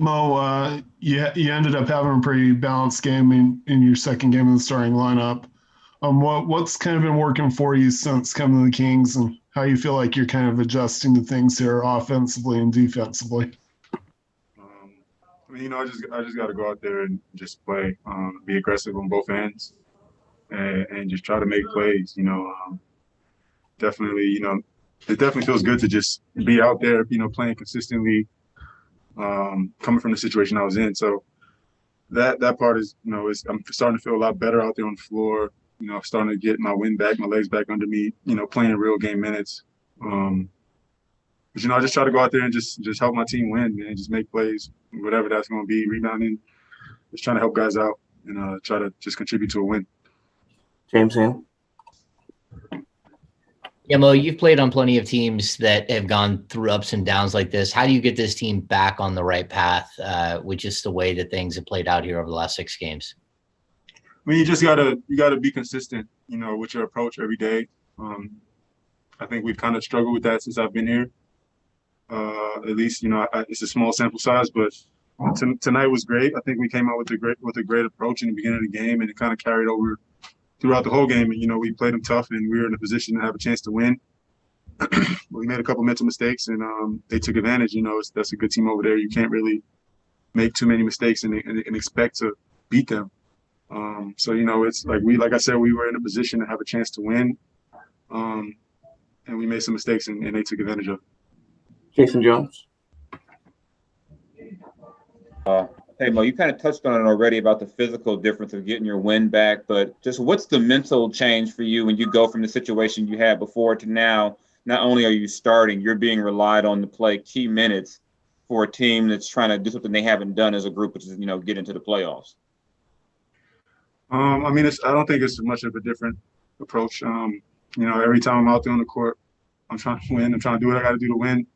Mo, you ended up having a pretty balanced game in your second game in the starting lineup. What's kind of been working for you since coming to the Kings, and how you feel like you're kind of adjusting to things here offensively and defensively? Um, I just got to go out there and just play, be aggressive on both ends, and just try to make plays. Definitely, it definitely feels good to just be out there, playing consistently, coming from the situation I was in. So that part is, I'm starting to feel a lot better out there on the floor. I'm starting to get my wind back, my legs back under me. Playing real game minutes. Um, but I just try to go out there and just help my team win, man. Just make plays, whatever that's going to be, rebounding, just trying to help guys out and try to just contribute to a win. James Ham. Yeah, Mo, you've played on plenty of teams that have gone through ups and downs like this. How do you get this team back on the right path with just the way that things have played out here over the last 6 games? I mean, you gotta be consistent, with your approach every day. I think we've kind of struggled with that since I've been here. At least, it's a small sample size, but tonight was great. I think we came out with a great approach in the beginning of the game, and it kind of carried over throughout the whole game. And we played them tough, and we were in a position to have a chance to win. We made a couple mental mistakes, and they took advantage. That's a good team over there. You can't really make too many mistakes and expect to beat them. So it's like I said, we were in a position to have a chance to win, and we made some mistakes, and they took advantage of it. Jason Jones. Hey, Mo, you kind of touched on it already about the physical difference of getting your win back, but just what's the mental change for you when you go from the situation you had before to now? Not only are you starting, you're being relied on to play key minutes for a team that's trying to do something they haven't done as a group, which is, get into the playoffs. I don't think it's much of a different approach. Every time I'm out there on the court, I'm trying to win. I'm trying to do what I got to do to win.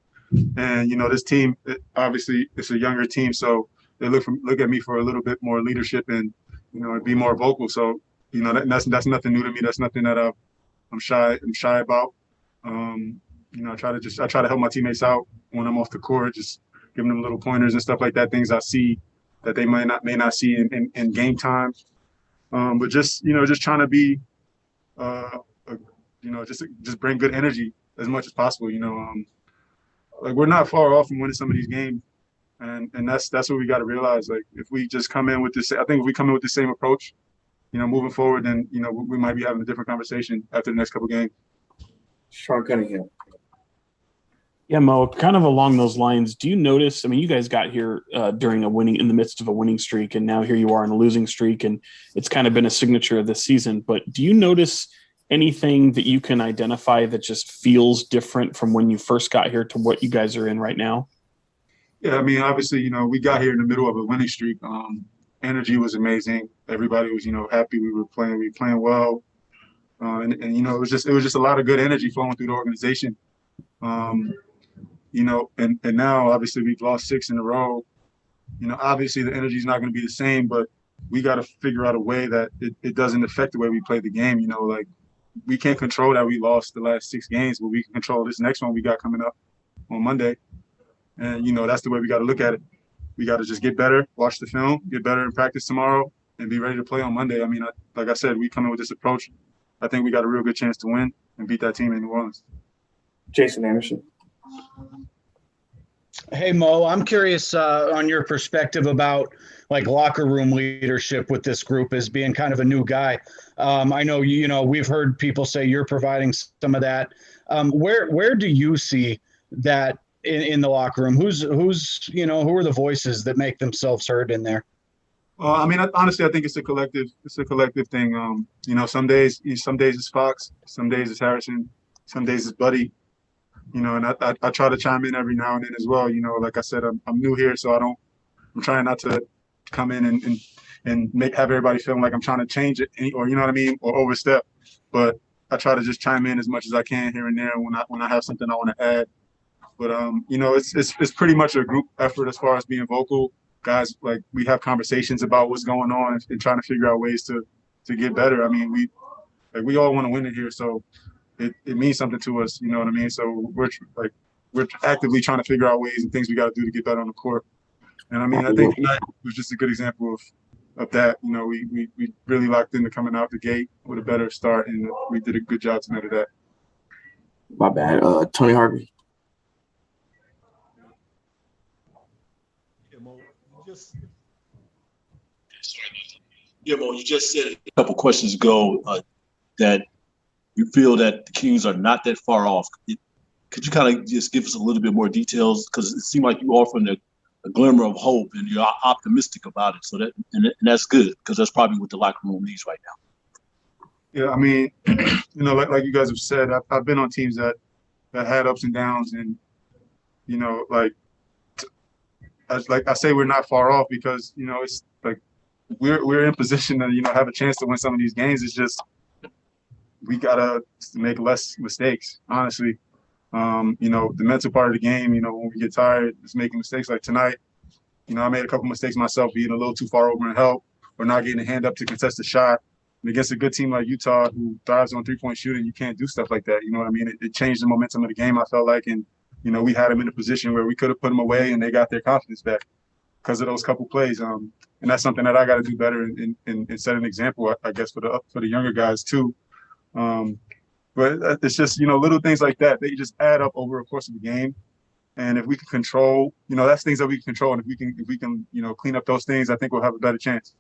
And this team, obviously, it's a younger team, so they look at me for a little bit more leadership and be more vocal. So that's nothing new to me. That's nothing that I'm shy about. I try to help my teammates out when I'm off the court, just giving them little pointers and stuff like that, things I see that they may not see in game time. But just trying to be, just bring good energy as much as possible. We're not far off from winning some of these games, and that's what we got to realize. Like if we just come in with this, I think if we come in with the same approach, moving forward, then we might be having a different conversation after the next couple games. Sean Cunningham. Yeah, Mo, kind of along those lines, do you notice, you guys got here in the midst of a winning streak, and now here you are in a losing streak, and it's kind of been a signature of this season. But do you notice anything that you can identify that just feels different from when you first got here to what you guys are in right now? Yeah, obviously, we got here in the middle of a winning streak. Energy was amazing. Everybody was, happy we were playing well. It was just a lot of good energy flowing through the organization. And now obviously we've lost 6 in a row. Obviously the energy is not going to be the same, but we got to figure out a way that it doesn't affect the way we play the game. We can't control that we lost the last 6 games, but we can control this next one we got coming up on Monday. And, that's the way we got to look at it. We got to just get better, watch the film, get better in practice tomorrow, and be ready to play on Monday. Like I said, we come in with this approach. I think we got a real good chance to win and beat that team in New Orleans. Jason Anderson. Hey, Mo, I'm curious on your perspective about locker room leadership with this group as being kind of a new guy. I know, we've heard people say you're providing some of that. Where do you see that in the locker room? Who are the voices that make themselves heard in there? Honestly, I think it's a collective thing. Some days it's Fox, some days it's Harrison, some days it's Buddy. And I try to chime in every now and then as well. Like I said, I'm new here, so I'm trying not to come in and have everybody feeling like I'm trying to change it or or overstep. But I try to just chime in as much as I can here and there when I have something I want to add. But it's pretty much a group effort as far as being vocal. Guys, we have conversations about what's going on and trying to figure out ways to get better. We all want to win it here, so it means something to us. You know what I mean? So we're actively trying to figure out ways and things we got to do to get better on the court. And I mean, I think tonight was just a good example of that. You know, we really locked into coming out the gate with a better start, and we did a good job tonight of that. My bad. Tony Harvey. Mo, you just said a couple questions ago that you feel that the Kings are not that far off. Could you kind of just give us a little bit more details? Because it seemed like you offered a glimmer of hope, and you're optimistic about it. So and that's good, because that's probably what the locker room needs right now. Yeah, I mean, like you guys have said, I've been on teams that had ups and downs, and I say we're not far off because it's like we're in position to have a chance to win some of these games. It's just we gotta make less mistakes, honestly. The mental part of the game, when we get tired, it's making mistakes. Like tonight, I made a couple mistakes myself, being a little too far over in help or not getting a hand up to contest a shot. And against a good team like Utah, who thrives on three-point shooting, you can't do stuff like that. You know what I mean? It changed the momentum of the game, I felt like. And, we had them in a position where we could have put them away, and they got their confidence back because of those couple plays. And that's something that I got to do better and set an example, I guess, for the younger guys too. But it's just, little things like that. They just add up over the course of the game. And if we can control, that's things that we can control. And if we can, clean up those things, I think we'll have a better chance.